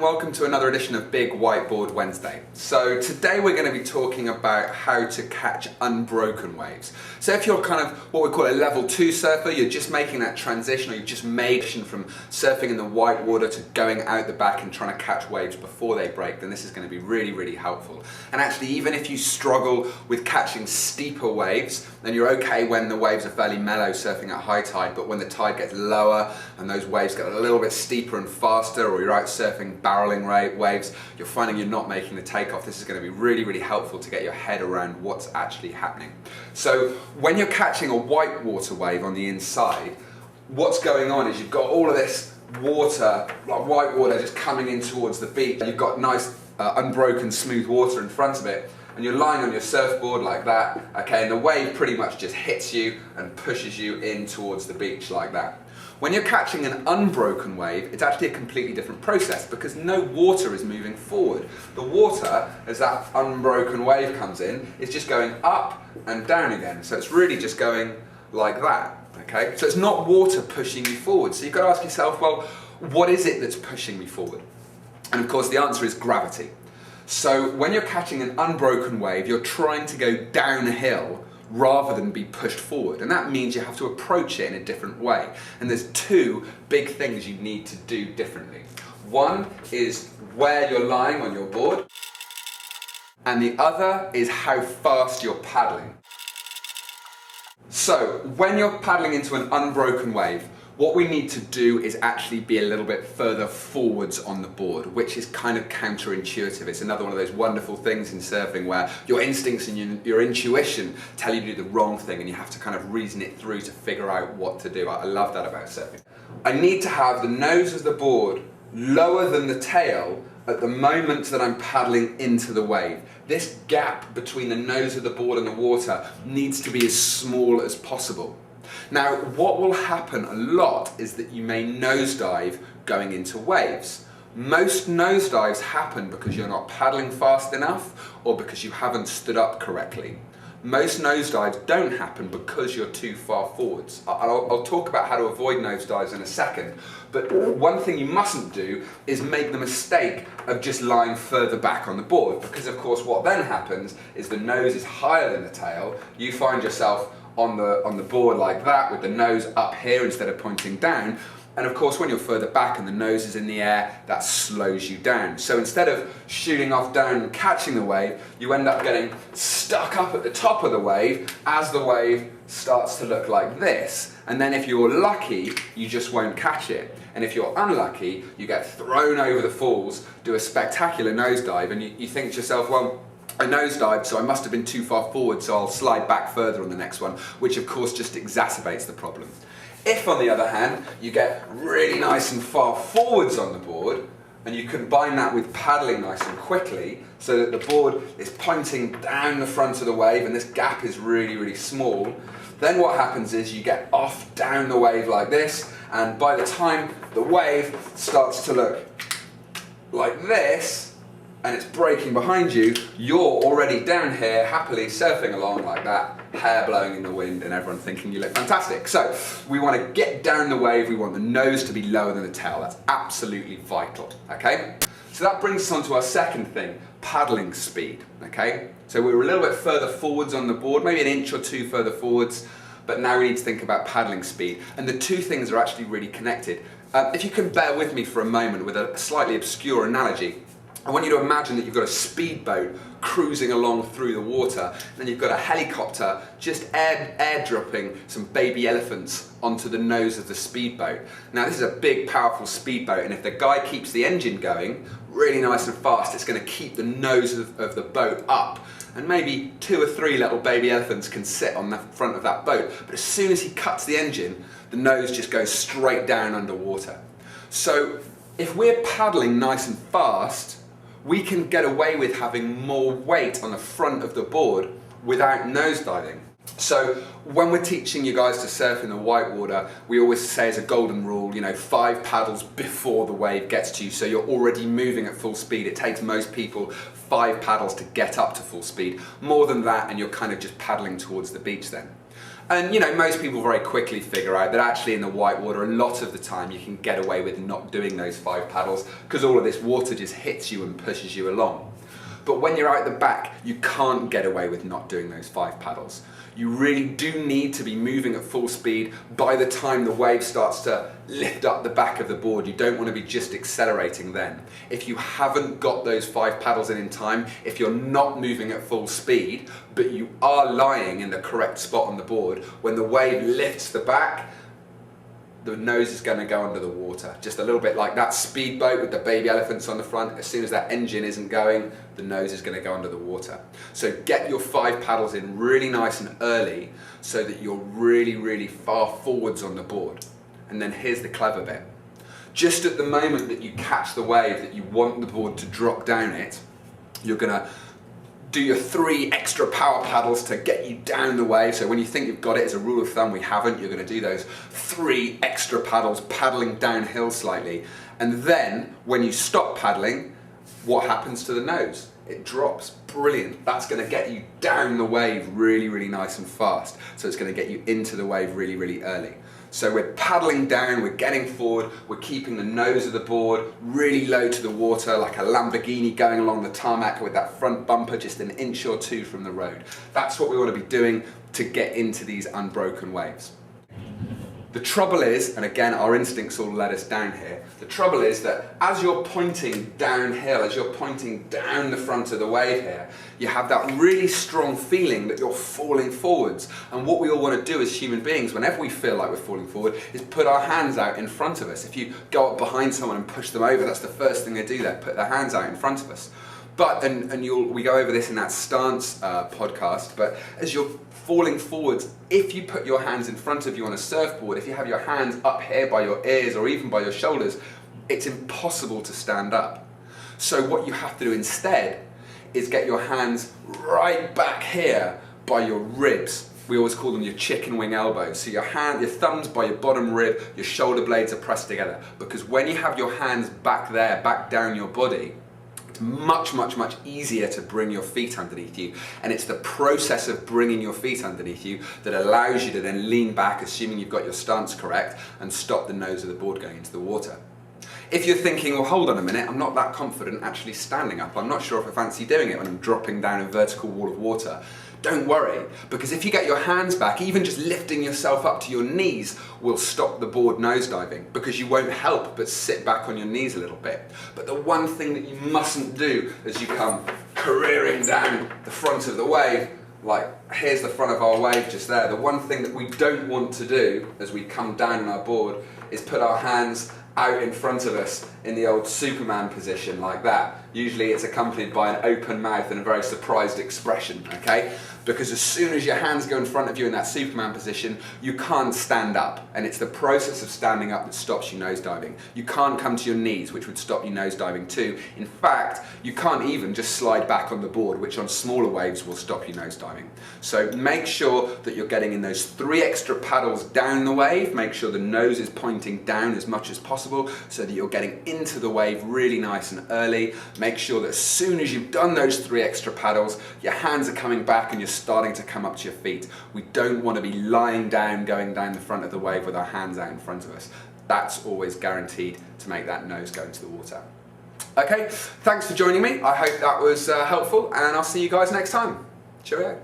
Welcome to another edition of Big Whiteboard Wednesday. So today we're going to be talking about how to catch unbroken waves. So if you're kind of what we call a level 2 surfer, you're just making that transition, or you've just made from surfing in the whitewater to going out the back and trying to catch waves before they break, then this is going to be really, really helpful. And actually, even if you struggle with catching steeper waves, then you're okay when the waves are fairly mellow surfing at high tide, but when the tide gets lower and those waves get a little bit steeper and faster, or you're out surfing barreling waves, you're finding you're not making the takeoff. This is going to be really, really helpful to get your head around what's actually happening. So when you're catching a whitewater wave on the inside, what's going on is you've got all of this water, like white water, just coming in towards the beach. You've got nice unbroken smooth water in front of it, and you're lying on your surfboard like that, okay, and the wave pretty much just hits you and pushes you in towards the beach like that. When you're catching an unbroken wave, it's actually a completely different process because no water is moving forward. The water, as that unbroken wave comes in, is just going up and down again. So it's really just going like that, okay? So it's not water pushing you forward. So you've got to ask yourself, well, what is it that's pushing me forward? And of course the answer is gravity. So when you're catching an unbroken wave, you're trying to go downhill rather than be pushed forward. And that means you have to approach it in a different way. And there's two big things you need to do differently. One is where you're lying on your board, and the other is how fast you're paddling. So when you're paddling into an unbroken wave, what we need to do is actually be a little bit further forwards on the board, which is kind of counterintuitive. It's another one of those wonderful things in surfing where your instincts and your intuition tell you to do the wrong thing, and you have to kind of reason it through to figure out what to do. I love that about surfing. I need to have the nose of the board lower than the tail at the moment that I'm paddling into the wave. This gap between the nose of the board and the water needs to be as small as possible. Now, what will happen a lot is that you may nosedive going into waves. Most nosedives happen because you're not paddling fast enough or because you haven't stood up correctly. Most nosedives don't happen because you're too far forwards. I'll talk about how to avoid nosedives in a second, but one thing you mustn't do is make the mistake of just lying further back on the board, because of course what then happens is the nose is higher than the tail. You find yourself on the board like that with the nose up here instead of pointing down, and of course when you're further back and the nose is in the air, that slows you down. So instead of shooting off down and catching the wave, you end up getting stuck up at the top of the wave as the wave starts to look like this, and then if you're lucky you just won't catch it, and if you're unlucky you get thrown over the falls, do a spectacular nosedive, and you think to yourself, well, I nosedived, so I must have been too far forward, so I'll slide back further on the next one, which of course just exacerbates the problem. If, on the other hand, you get really nice and far forwards on the board, and you combine that with paddling nice and quickly, so that the board is pointing down the front of the wave and this gap is really, really small, then what happens is you get off down the wave like this, and by the time the wave starts to look like this, and it's breaking behind you, you're already down here happily surfing along like that, hair blowing in the wind and everyone thinking you look fantastic. So we want to get down the wave, we want the nose to be lower than the tail. That's absolutely vital, okay? So that brings us on to our second thing, paddling speed, okay? So we were a little bit further forwards on the board, maybe an inch or two further forwards, but now we need to think about paddling speed. And the two things are actually really connected. If you can bear with me for a moment with a slightly obscure analogy, I want you to imagine that you've got a speedboat cruising along through the water, and then you've got a helicopter just airdropping some baby elephants onto the nose of the speedboat. Now this is a big powerful speedboat, and if the guy keeps the engine going really nice and fast, it's going to keep the nose of the boat up, and maybe 2 or 3 little baby elephants can sit on the front of that boat, but as soon as he cuts the engine, the nose just goes straight down underwater. So if we're paddling nice and fast, we can get away with having more weight on the front of the board without nosediving. So when we're teaching you guys to surf in the whitewater, we always say as a golden rule, 5 paddles before the wave gets to you, so you're already moving at full speed. It takes most people 5 paddles to get up to full speed. More than that and you're kind of just paddling towards the beach then. And you know, most people very quickly figure out that actually in the whitewater, a lot of the time you can get away with not doing those 5 paddles because all of this water just hits you and pushes you along. But when you're out the back, you can't get away with not doing those 5 paddles. You really do need to be moving at full speed by the time the wave starts to lift up the back of the board. You don't want to be just accelerating then. If you haven't got those 5 paddles in time, if you're not moving at full speed, but you are lying in the correct spot on the board, when the wave lifts the back, the nose is going to go under the water. Just a little bit like that speedboat with the baby elephants on the front. As soon as that engine isn't going, the nose is going to go under the water. So get your 5 paddles in really nice and early so that you're really, really far forwards on the board. And then here's the clever bit. Just at the moment that you catch the wave that you want the board to drop down it, you're going to do your 3 extra power paddles to get you down the wave. So when you think you've got it, as a rule of thumb, we haven't, you're going to do those 3 extra paddles paddling downhill slightly. And then when you stop paddling, what happens to the nose? It drops. Brilliant. That's going to get you down the wave really, really nice and fast. So it's going to get you into the wave really, really early. So we're paddling down, we're getting forward, we're keeping the nose of the board really low to the water, like a Lamborghini going along the tarmac with that front bumper just an inch or 2 from the road. That's what we want to be doing to get into these unbroken waves. The trouble is, and again our instincts all let us down here, the trouble is that as you're pointing downhill, as you're pointing down the front of the wave here, you have that really strong feeling that you're falling forwards. And what we all want to do as human beings, whenever we feel like we're falling forward, is put our hands out in front of us. If you go up behind someone and push them over, that's the first thing they do there, put their hands out in front of us. But, we go over this in that stance podcast, but as you're falling forwards, if you put your hands in front of you on a surfboard, if you have your hands up here by your ears or even by your shoulders, it's impossible to stand up. So what you have to do instead is get your hands right back here by your ribs. We always call them your chicken wing elbows. So your thumbs by your bottom rib, your shoulder blades are pressed together. Because when you have your hands back there, back down your body, much, much, much easier to bring your feet underneath you. And it's the process of bringing your feet underneath you that allows you to then lean back, assuming you've got your stance correct, and stop the nose of the board going into the water. If you're thinking, well, hold on a minute, I'm not that confident actually standing up. I'm not sure if I fancy doing it when I'm dropping down a vertical wall of water. Don't worry, because if you get your hands back, even just lifting yourself up to your knees will stop the board nosediving, because you won't help but sit back on your knees a little bit. But the one thing that you mustn't do as you come careering down the front of the wave, like here's the front of our wave just there, the one thing that we don't want to do as we come down on our board is put our hands out in front of us in the old Superman position like that. Usually it's accompanied by an open mouth and a very surprised expression, okay? Because as soon as your hands go in front of you in that Superman position, you can't stand up. And it's the process of standing up that stops you nosediving. You can't come to your knees, which would stop you nosediving too. In fact, you can't even just slide back on the board, which on smaller waves will stop you nosediving. So make sure that you're getting in those 3 extra paddles down the wave. Make sure the nose is pointing down as much as possible so that you're getting into the wave really nice and early. Make sure that as soon as you've done those 3 extra paddles, your hands are coming back and you're starting to come up to your feet. We don't want to be lying down, going down the front of the wave with our hands out in front of us. That's always guaranteed to make that nose go into the water. Okay, thanks for joining me. I hope that was helpful, and I'll see you guys next time. Cheerio.